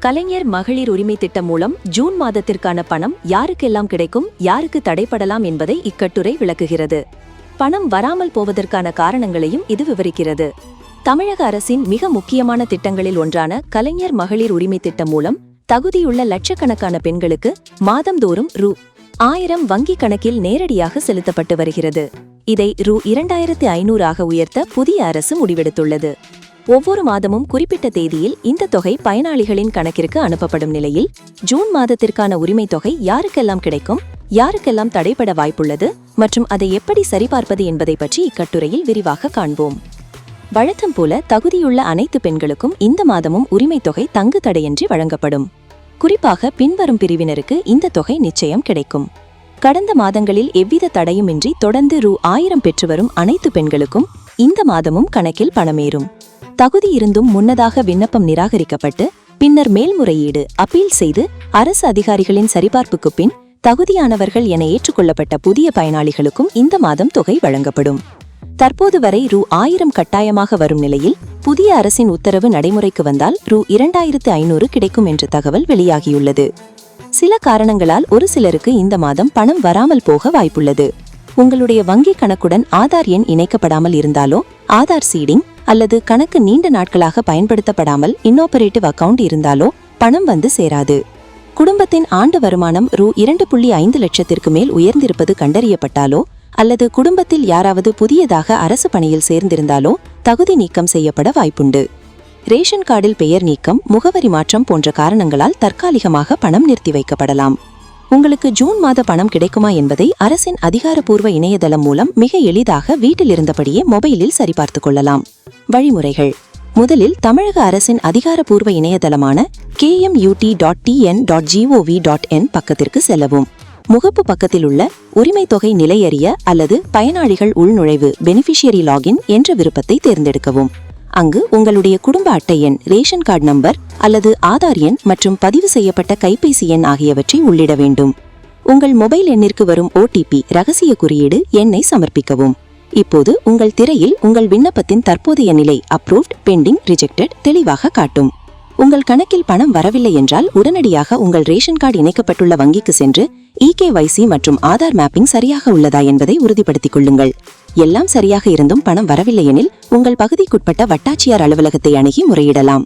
கலைஞர் மகளிர் உரிமை திட்டம் மூலம் ஜூன் மாதத்திற்கான பணம் யாருக்கெல்லாம் கிடைக்கும், யாருக்கு தடைப்படலாம் என்பதை இக்கட்டுரை விளக்குகிறது. பணம் வராமல் போவதற்கான காரணங்களையும் இது விவரிக்கிறது. தமிழக அரசின் மிக முக்கியமான திட்டங்களில் ஒன்றான கலைஞர் மகளிர் உரிமை திட்டம் மூலம் தகுதியுள்ள லட்சக்கணக்கான பெண்களுக்கு மாதந்தோறும் ரூ.1000 வங்கிக் கணக்கில் நேரடியாக செலுத்தப்பட்டு வருகிறது. இதை ரூ.2500 உயர்த்த புதிய அரசு முடிவெடுத்துள்ளது. ஒவ்வொரு மாதமும் குறிப்பிட்ட தேதியில் இந்த தொகை பயனாளிகளின் கணக்கிற்கு அனுப்பப்படும் நிலையில் ஜூன் மாதத்திற்கான உரிமை தொகை யாருக்கெல்லாம் கிடைக்கும், யாருக்கெல்லாம் தடைபட வாய்ப்புள்ளது மற்றும் அதை எப்படி சரிபார்ப்பது என்பதை பற்றி இக்கட்டுரையில் விரிவாக காண்போம். வழக்கம் போல தகுதியுள்ள அனைத்து பெண்களுக்கும் இந்த மாதமும் உரிமை தொகை தங்கு தடையின்றி வழங்கப்படும். குறிப்பாக பின்வரும் பிரிவினருக்கு இந்த தொகை நிச்சயம் கிடைக்கும். கடந்த மாதங்களில் எவ்வித தடையுமின்றி தொடர்ந்து ரூ.1000 பெற்று வரும் அனைத்து பெண்களுக்கும் இந்த மாதமும் கணக்கில் பணமேறும். தகுதி இருந்தும் முன்னதாக விண்ணப்பம் நிராகரிக்கப்பட்டு பின்னர் மேல்முறையீடு அப்பீல் செய்து அரசு அதிகாரிகளின் சரிபார்ப்புக்கு பின் தகுதியானவர்கள் என ஏற்றுக்கொள்ளப்பட்ட புதிய பயனாளிகளுக்கும் இந்த மாதம் தொகை வழங்கப்படும். தற்போது வரை ரூ.1000 கட்டாயமாக வரும் நிலையில் புதிய அரசின் உத்தரவு நடைமுறைக்கு வந்தால் ரூ.2500 கிடைக்கும் என்ற தகவல் வெளியாகியுள்ளது. சில காரணங்களால் ஒரு சிலருக்கு இந்த மாதம் பணம் வராமல் போக வாய்ப்புள்ளது. உங்களுடைய வங்கி கணக்குடன் ஆதார் எண் இணைக்கப்படாமல் இருந்தாலோ, ஆதார் சீடிங் அல்லது கணக்கு நீண்ட நாட்களாக பயன்படுத்தப்படாமல் இன்னோபரேட்டிவ் அக்கவுண்ட் இருந்தாலோ பணம் வந்து சேராது. குடும்பத்தின் ஆண்டு வருமானம் ரூ.2.5 லட்சத்திற்கு மேல் உயர்ந்திருப்பது கண்டறியப்பட்டாலோ அல்லது குடும்பத்தில் யாராவது புதியதாக அரசு பணியில் சேர்ந்திருந்தாலோ தகுதி நீக்கம் செய்யப்பட வாய்ப்புண்டு. ரேஷன் கார்டில் பெயர் நீக்கம், முகவரி மாற்றம் போன்ற காரணங்களால் தற்காலிகமாக பணம் நிறுத்தி வைக்கப்படலாம். உங்களுக்கு ஜூன் மாத பணம் கிடைக்குமா என்பதை அரசின் அதிகாரப்பூர்வ இணையதளம் மூலம் மிக எளிதாக வீட்டில் இருந்தபடியே மொபைலில் சரிபார்த்து கொள்ளலாம். வழிமுறைகள்: முதலில் தமிழக அரசின் அதிகாரப்பூர்வ இணையதளமான kmut.tn.gov.in பக்கத்திற்கு செல்லவும். முகப்பு பக்கத்தில் உள்ள உரிமை தொகை நிலையறிய அல்லது பயனாளிகள் உள்நுழைவு பெனிஃபிஷியரி லாகின் என்ற விருப்பத்தை தேர்ந்தெடுக்கவும். அங்கு உங்களுடைய குடும்ப அட்டை எண், ரேஷன் கார்டு நம்பர் அல்லது ஆதார் எண் மற்றும் பதிவு செய்யப்பட்ட கைபேசி எண் ஆகியவற்றை உள்ளிட வேண்டும். உங்கள் மொபைல் எண்ணிற்கு வரும் OTP ரகசிய குறியீடு எண்ணை சமர்ப்பிக்கவும். இப்போது உங்கள் திரையில் உங்கள் விண்ணப்பத்தின் தற்போதைய நிலை அப்ரூவ்ட், பெண்டிங், ரிஜெக்டட் தெளிவாக காட்டும். உங்கள் கணக்கில் பணம் வரவில்லை என்றால் உடனடியாக உங்கள் ரேஷன் கார்டு இணைக்கப்பட்டுள்ள வங்கிக்கு சென்று EKYC மற்றும் ஆதார் மேப்பிங் சரியாக உள்ளதா என்பதை உறுதிப்படுத்திக் கொள்ளுங்கள். எல்லாம் சரியாக இருந்தும் பணம் வரவில்லை எனில் உங்கள் பகுதிக்குட்பட்ட வட்டாட்சியர் அலுவலகத்தை அணுகி முறையிடலாம்.